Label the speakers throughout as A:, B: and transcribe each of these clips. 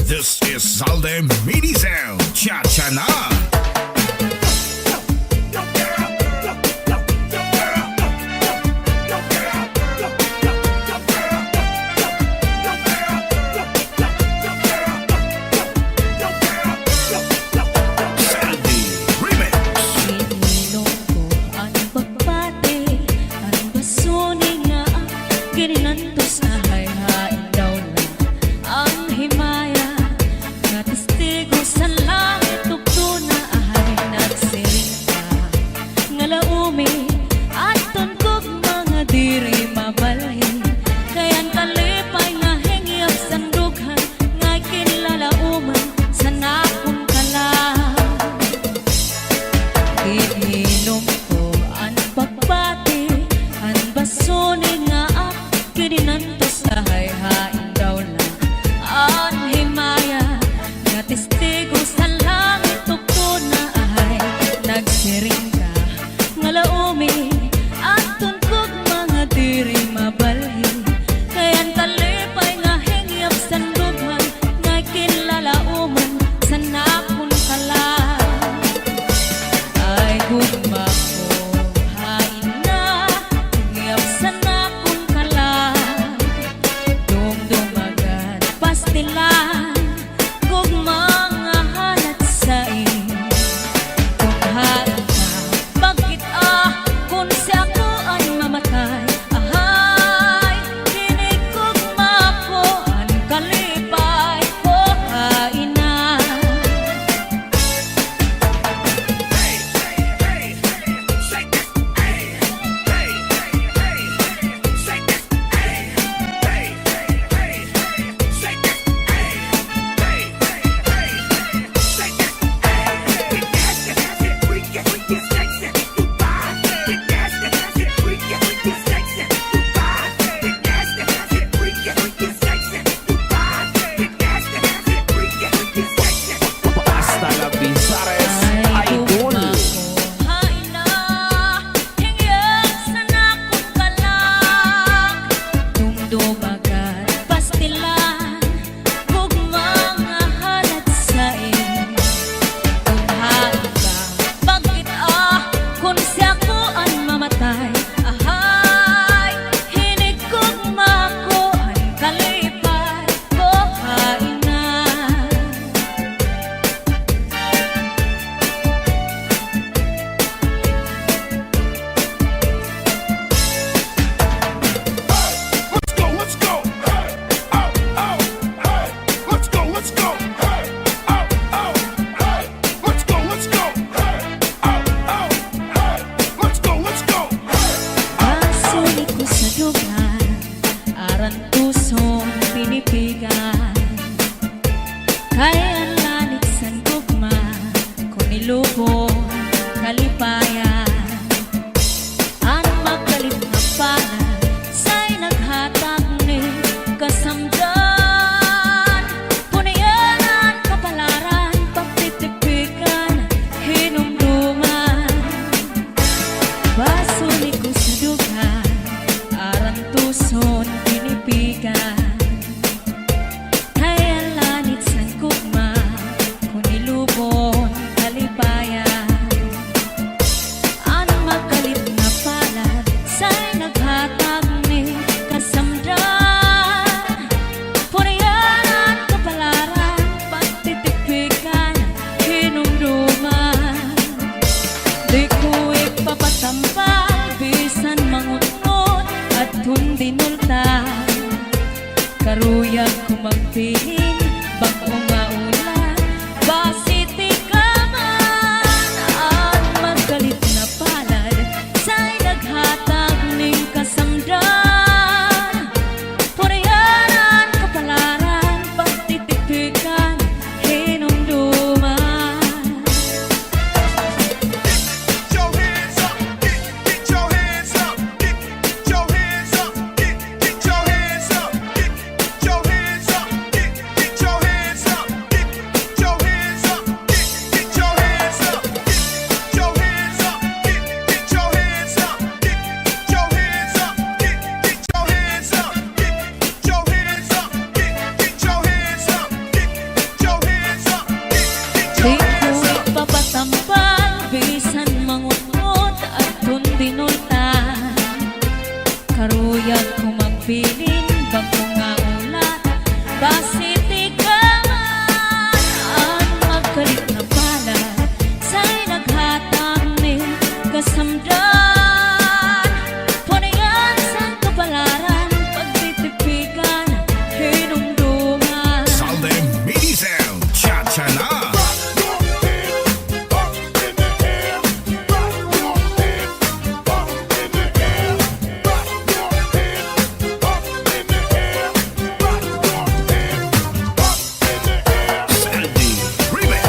A: This is Zalde Mini Sound. Cha-cha na!
B: Karuyag kumagpihin, bagong maulan, basiti ka man, at magalit na palad, sa'y naghatag ning kasamdan. Purayanan, kapalaran, pagtitipikan, hinumduman.
A: Get your hands up, get your hands up, get your hands up, get your hands up, get your hands up, get
B: basit ikaw ang magkalit na pala sa'y naghatag ni kasamdan. Punayan sa kapalaran, pagtitipikan, hinumduman.
C: Salde Mini Sound, cha-cha na. Sandy Remix.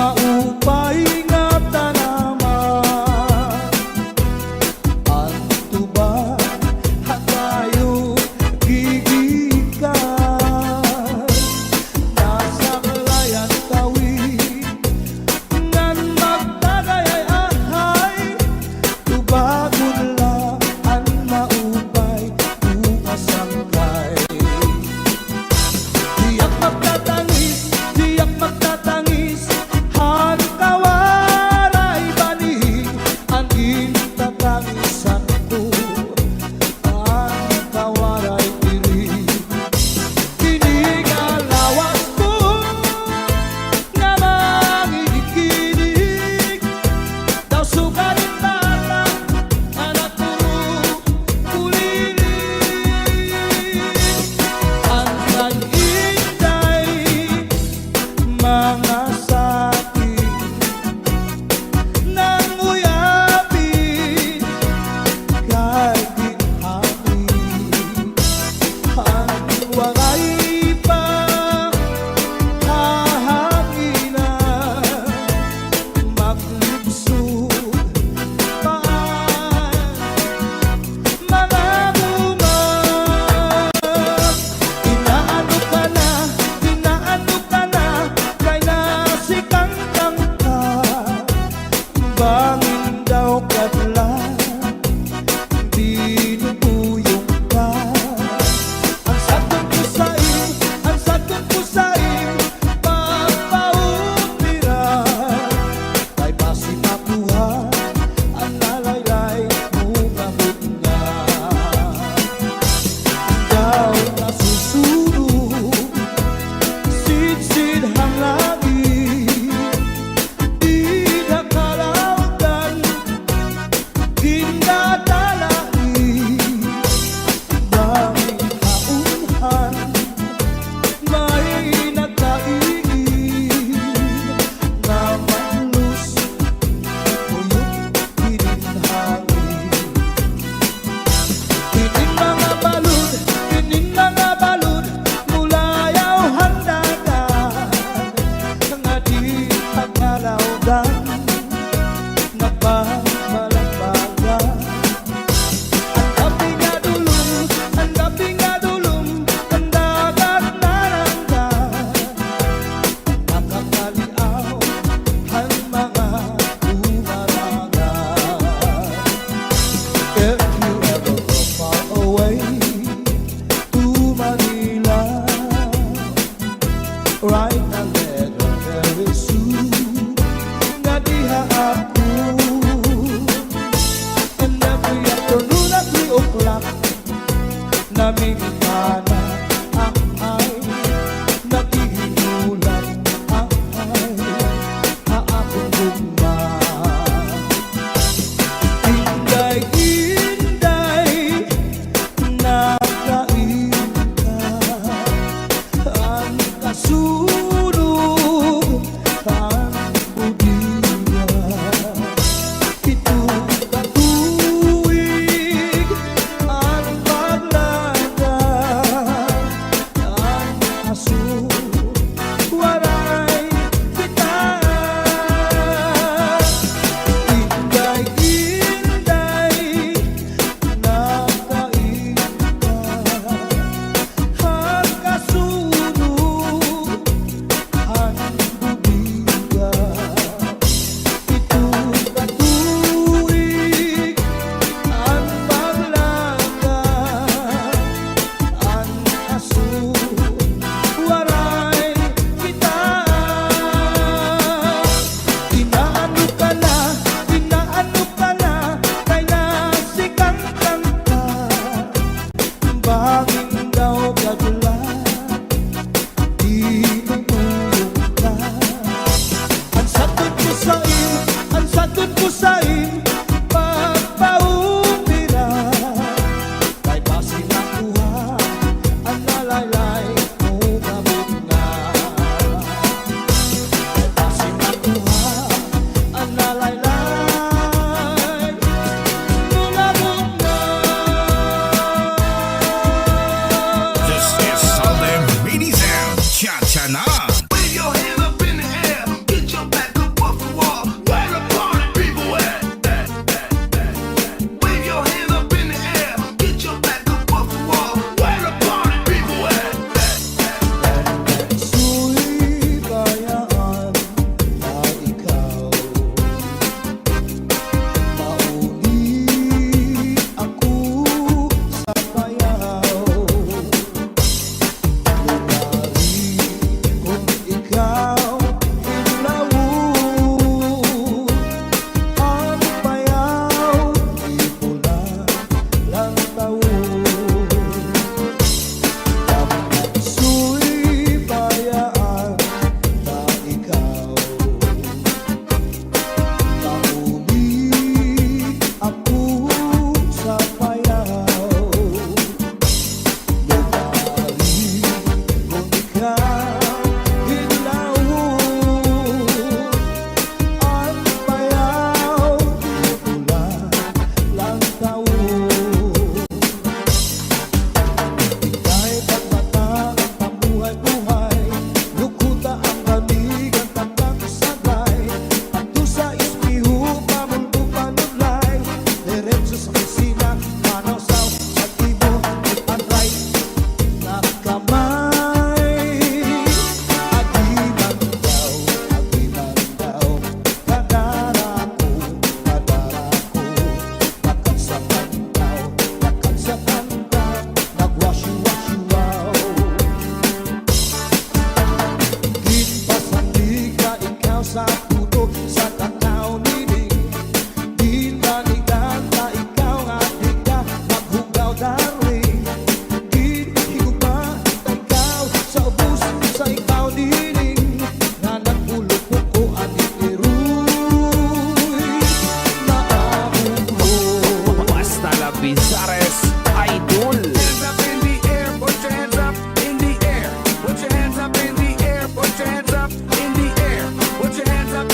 D: maupay nga tanaman. Ang tuba hatayo gigikan, nasa kalayan kawin ngan magdagay ahay, tubagon lang ang maupay umasangkay. Diyak magtatangis, han kawaray banig, ang intatangisan ko, ang kawaray diri. Kinigalawas ko nga mangikinig, daw sugalit tala anak puro kuliling. Ang nag-intay mga sakit nang uyapin kay ginhawi. Ang wangay pa hahanginan, maglubsog paan mga bunga. Inaano ka na, kay nasikang ka, bangin daw kadlan, binubuyong ka. Ang sagot ko sa'yo, pagpauniran, kay basi makuha ang lalaylay mga bunga. Ikaw nasusunog, sidsid hang langit, di nakalautan, ginadalain. Daming kaunhan, may nagkaingin, na malus, uyok hininhangin. Kinin mga balud, mulayaw handagan, nga di pagkalawdan, nagbabalagbagan. Ang gabi nga dulong, ang dagat naranggan, nakakaliaw ang mga umarangan. If you ever go far away to Manila, write a letter very soon, nga sa puto sa tanaw nining di tanigan ta ikaw nga di ka maghugaw darling di higupa ta ikaw sa ubus sa ikaw nining nga nagulog ko aning iruy maabuho
E: Basta la Bizares Idol.
A: Hands up in the air, put your hands up in the air. Put your hands up in the air, put your hands up in the air. Put your hands up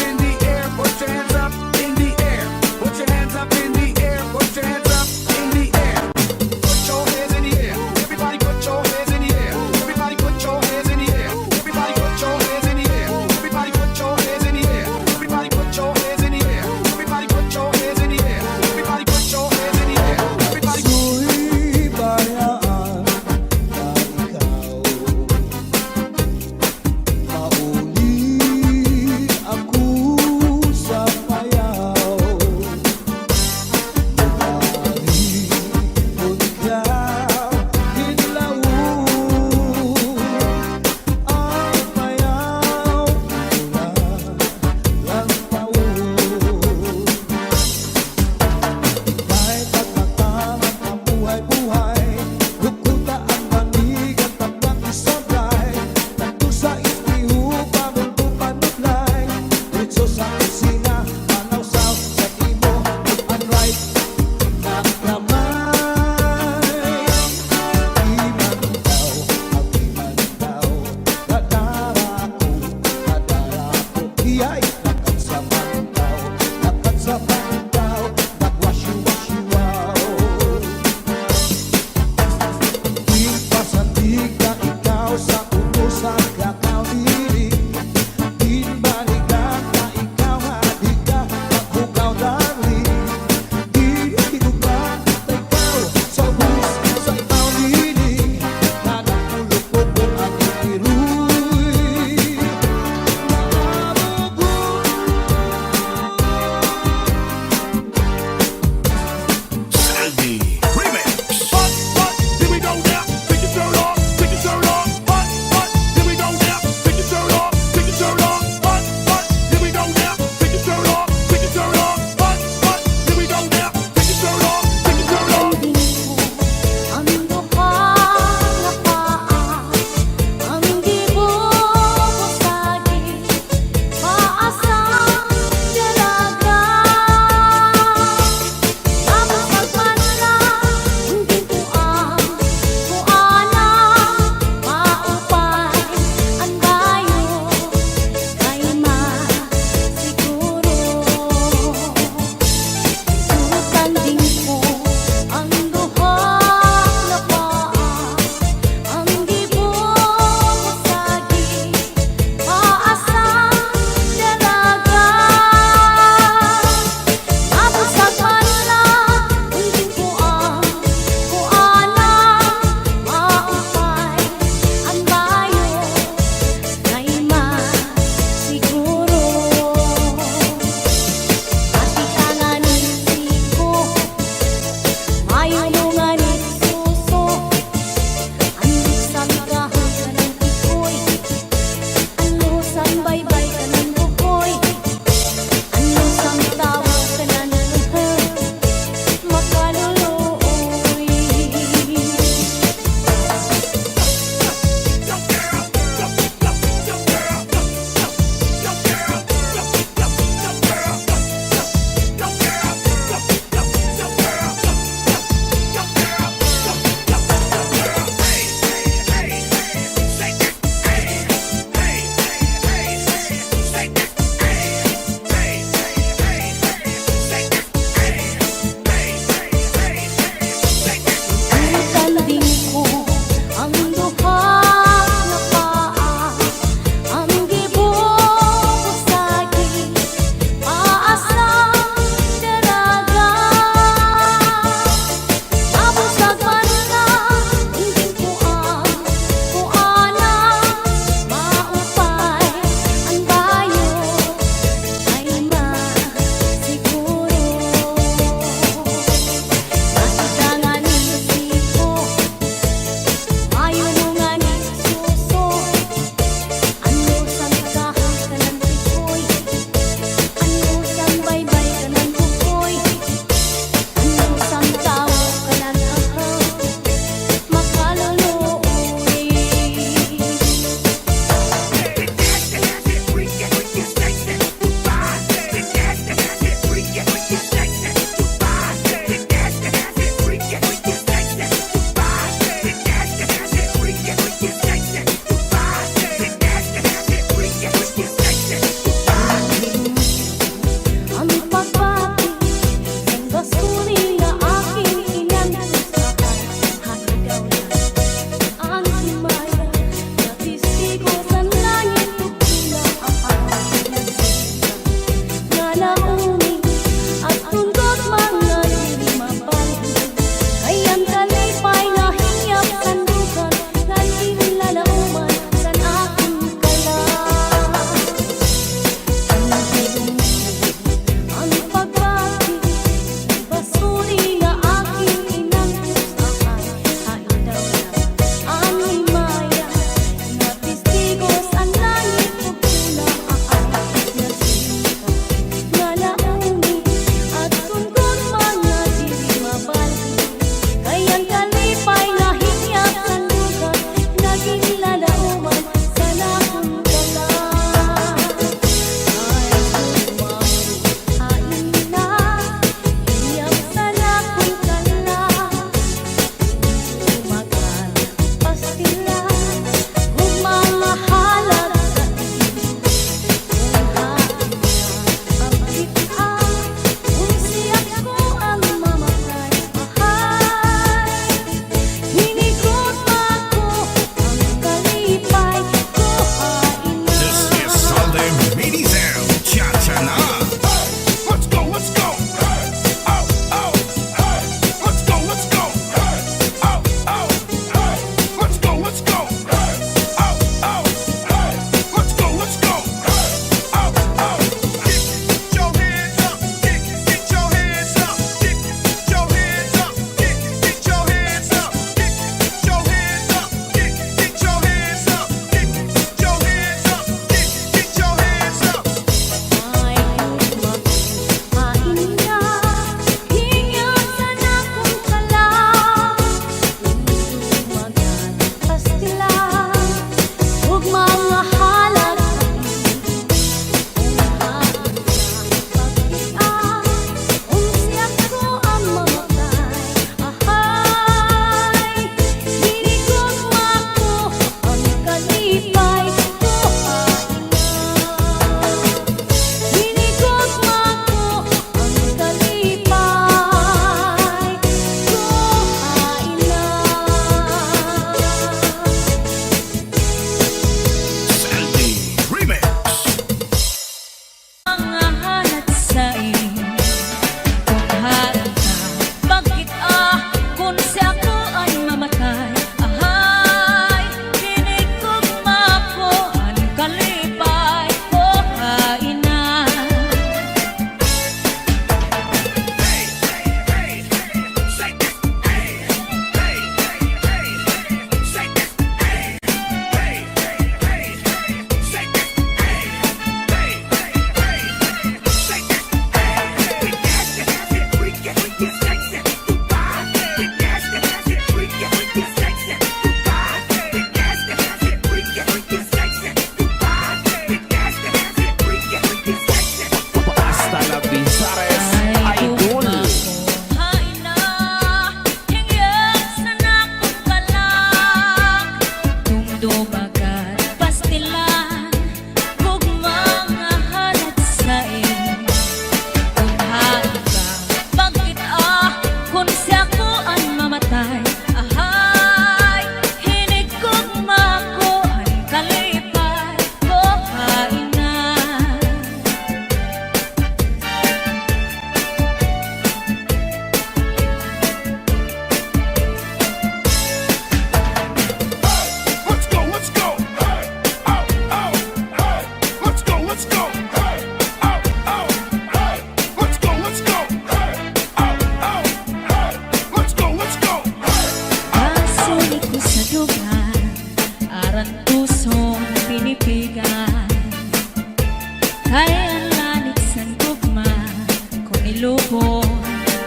B: ilubong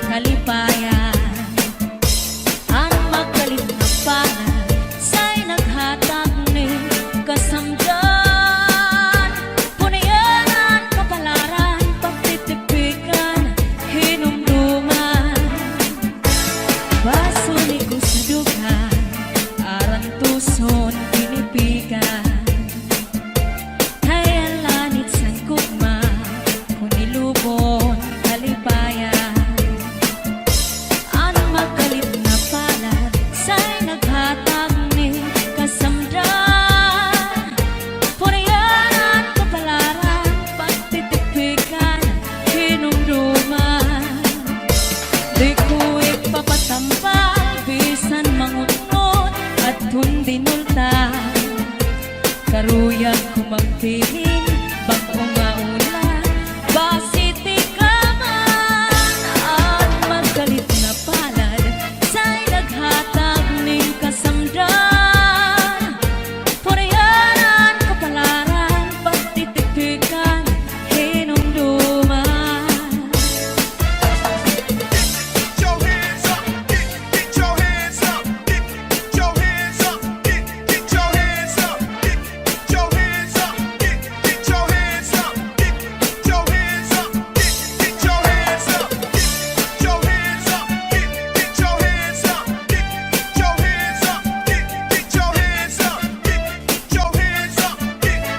B: kalipayan. Ang magalit na palad sa'y naghatag ni kasamdan. Punayan, kapalaran, pagtitipikan, hinumduman. Basuli ko sa dugan, aran tuson pinipigan. Kaya lanit sang kugma, kung ilubon kalipayan. Ang magalit na palad sa'y naghatag ni kasamdan. Punayan, kapalaran, pagtitipikan, hinumduman. Di ko ipapatampal, bisan mangunot at hundinulta. Karuyag ko magpiling, bago nga ulan, basiti ka man. At magalit na palad sa'y naghatag ning kasamdan. Punayan, kapalaran, pagtitipikan, hinumduman.
A: Get your hands up, get your hands up, get your hands up, get your hands up, get your hands up, get your hands up, get your hands up, get your hands up, get your hands up, get your hands up, get your hands up, get your hands up, get your hands up,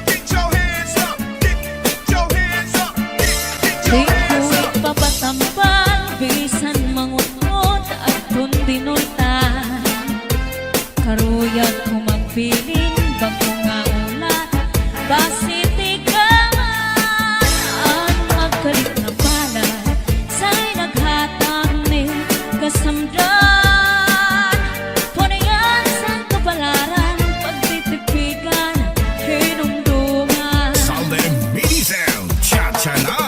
A: get your hands up, get your hands up,
B: Di ko ipapatampal, bisan mangunot at hundinultan. Karuyag ko magpiling, bago nga ulan, basiti ka man. Ang magalit na palad sa'y naghatag ni kasamdan. Punayan sa kapalaran, pagtitipikan, hinumduman.
C: Salde Mini Sound, Cha Cha Na.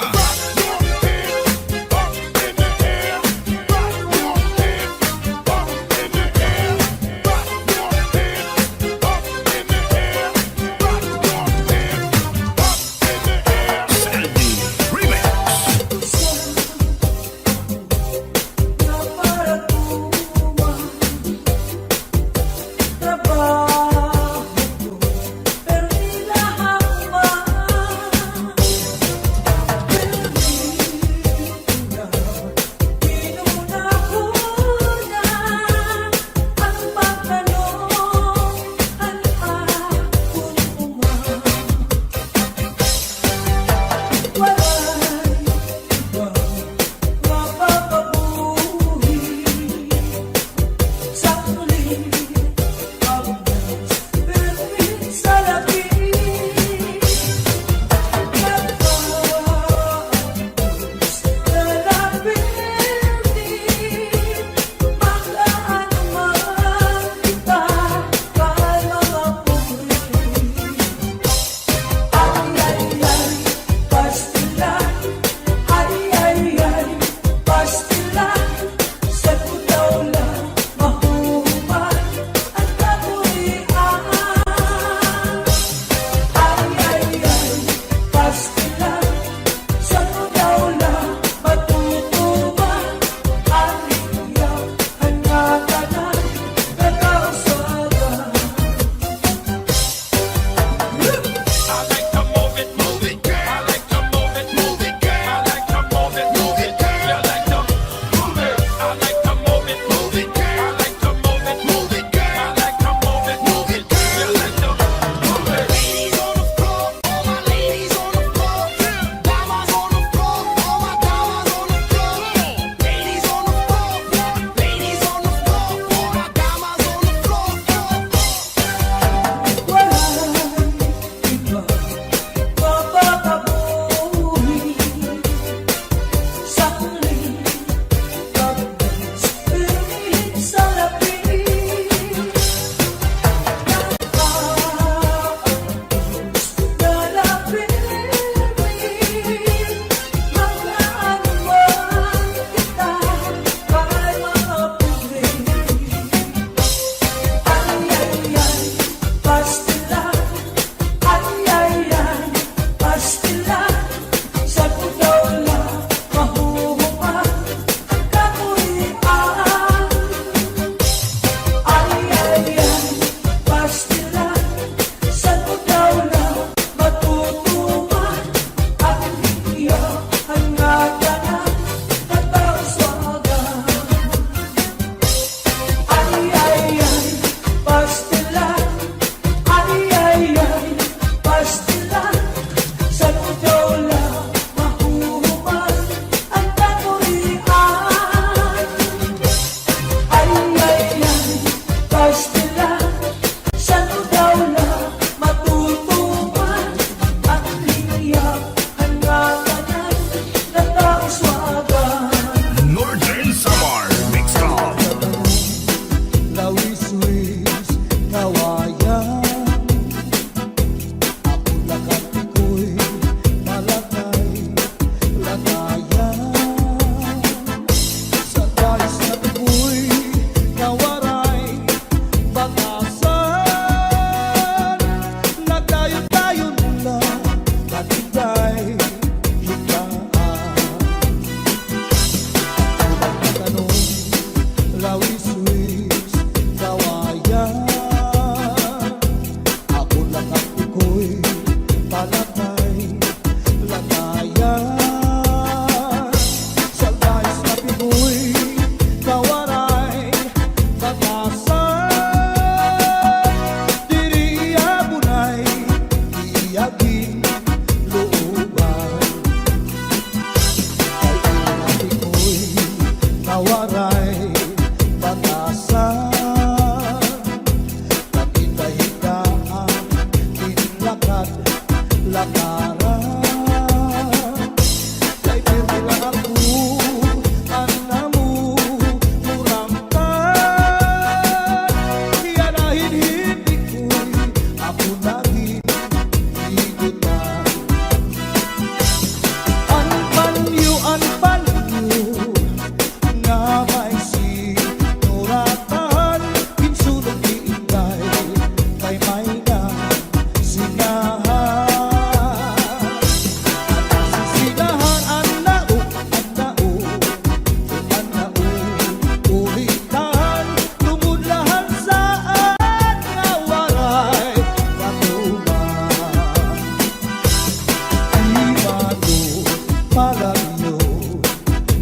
D: palagyo,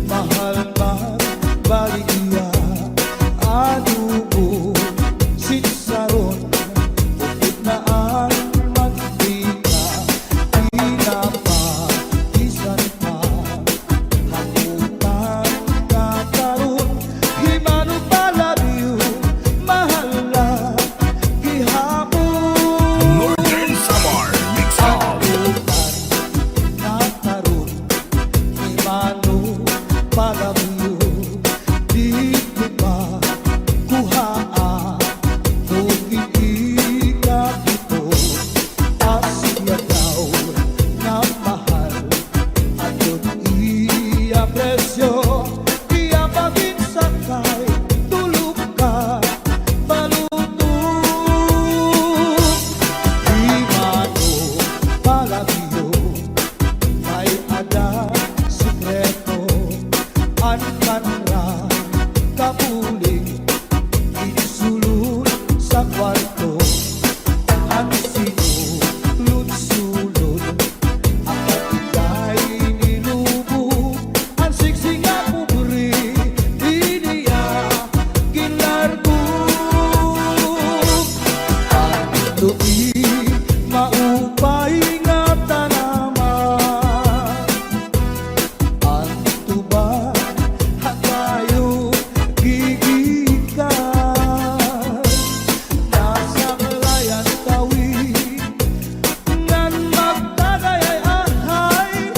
D: mahal magbaligya, anubo, sinsaron, bukit na ang mantika, pinapakisan pa, hamutan kakaroon, himano palagyo, mahal na gihapon.
C: Northern Samar Mix Up.
D: Nakaroon, himano palagyo, dito pa kuhaan, kung iikap ito, asya daw na mahal, at yun iapresyo, iapagin sakay, tulog ka, balutong. Himano palagyo, may ada sikreto, ang kanra kapuling, inisulot sa kwarto, ang sinulod-sulod, ang katigay nilubo, ang siksing na pubri, iniya ginlargo. Ang lupi maupay nga tanaman, ang tuba hatayo gigikan, nasa layan tawi ngan magdagay-ahay,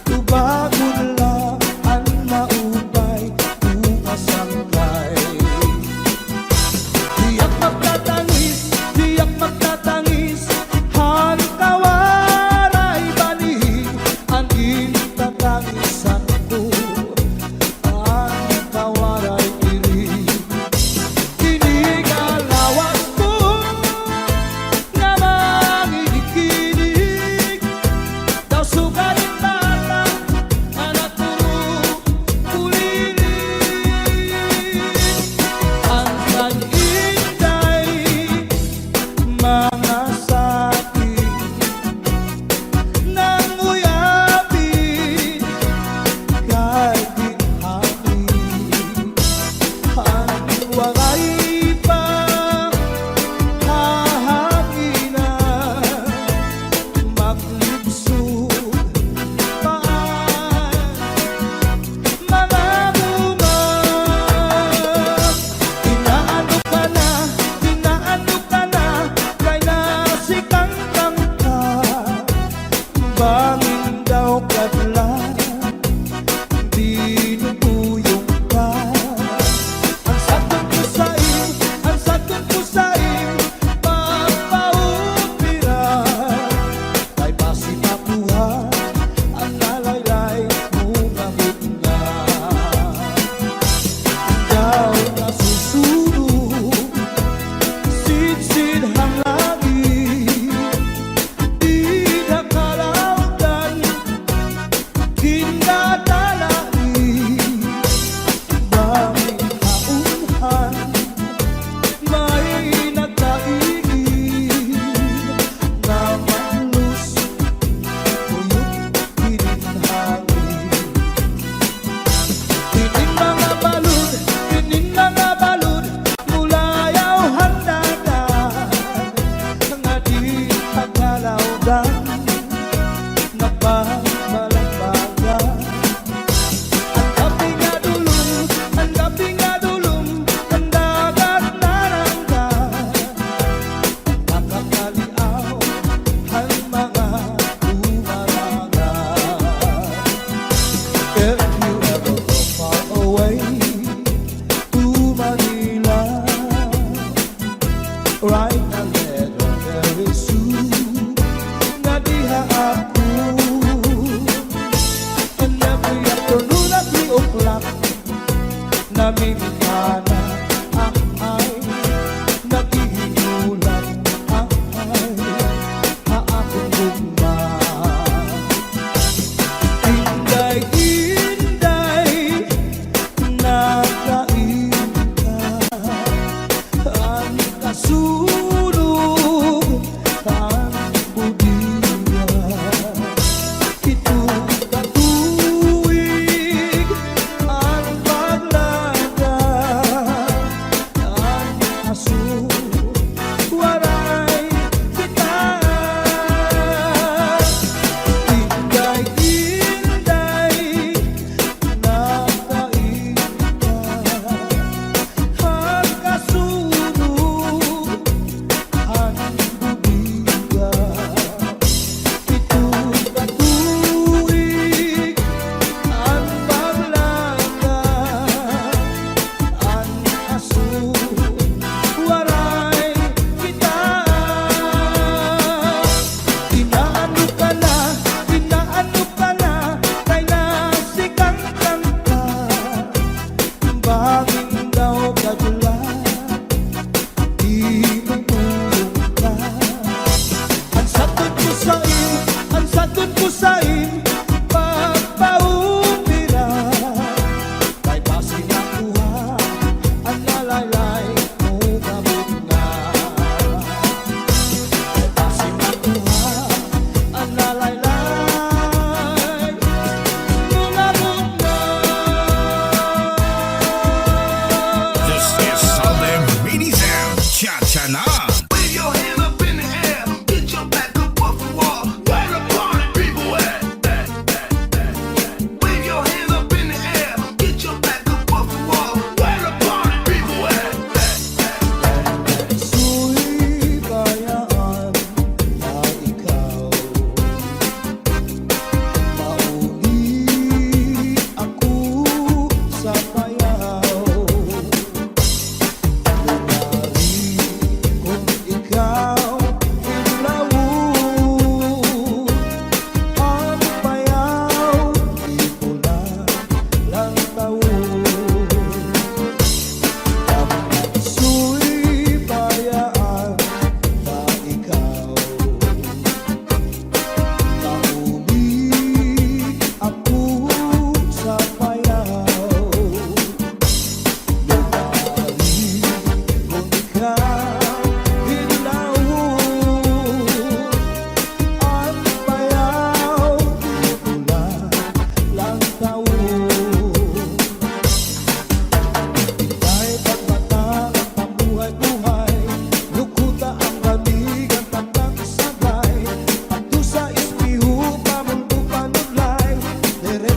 D: tubagon lang ang maupay umasangkay. Diyak magtatangis, han kawaray bani, ang gintatangisan ko, ang kawaray diri. Kinigalawas ko nga mangikinig, daw sugalit bata, anak puro kulinig. Ang kag-inday, mga sapi, nang uyapin, kay ginhapi. Ang wangay pa hahanginan, maglibsod paan, mga bunga. Inaano ka na, kay nasikangkang ka, bangin daw kadlan, dinubuyong ka. Ang sakot ko sa'yo, papaupiran, kay basi makuha, ang nalaylay mo ngamit nga. Ikaw na susunod, sinsin ang langit, di nakalautan, kinadalangin, bangin kaunhan, may nagkaigin, na manlus, tuyok kininhangin. Tinin mga balud, mulayaw handagan, nga di pagkalawdan, nagbabalagbagan. Ang gabi nga dulum, ang dagat naranggan, nakakaliaw ang mga umarangan. If you ever go far away to Manila, write a letter very soon, nga diha ako. And every afternoon at 3 o'clock, namimikana ang ay, naghihinulan ang ay, haakong gugma. Inday-inday, nakain ka, ang kasulog, ang budiya, ito katulad.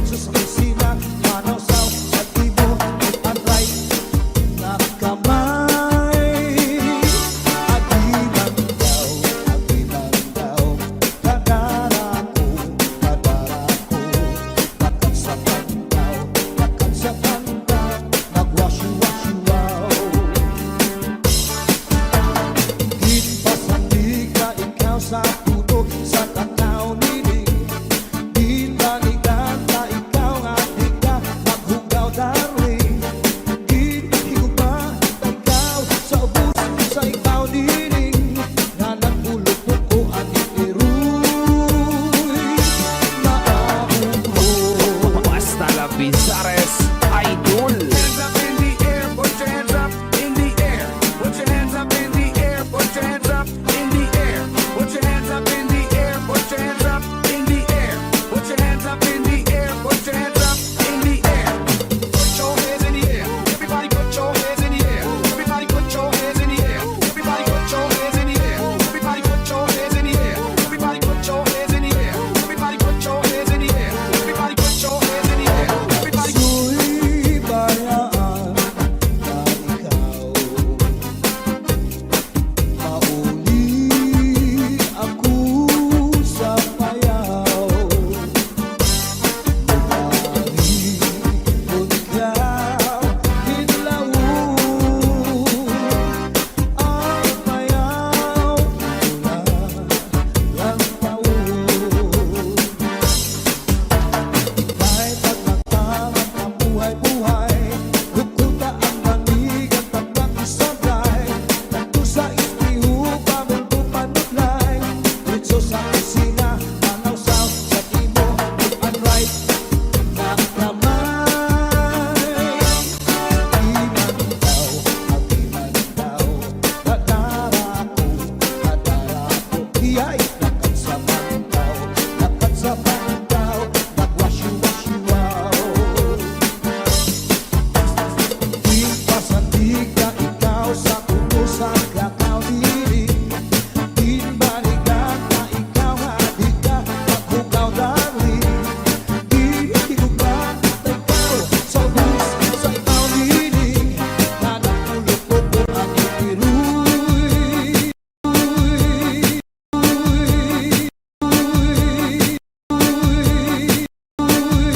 D: Sus kusina, manasaw sa tibo at right na kamay. Agiman daw, kadara ko, nakagsakan daw, nagwasyu-wasyu-waw. Higit pa sa tika, ikaw sa puto, sa tanaw nining. Di naliganta, ikaw nga di ka maghugaw, darling. Higugma, ikaw sa ubus, sa ikaw nining. Nga nagpulupok ko aning iruy. Maahong ko.
E: Basta la Bizares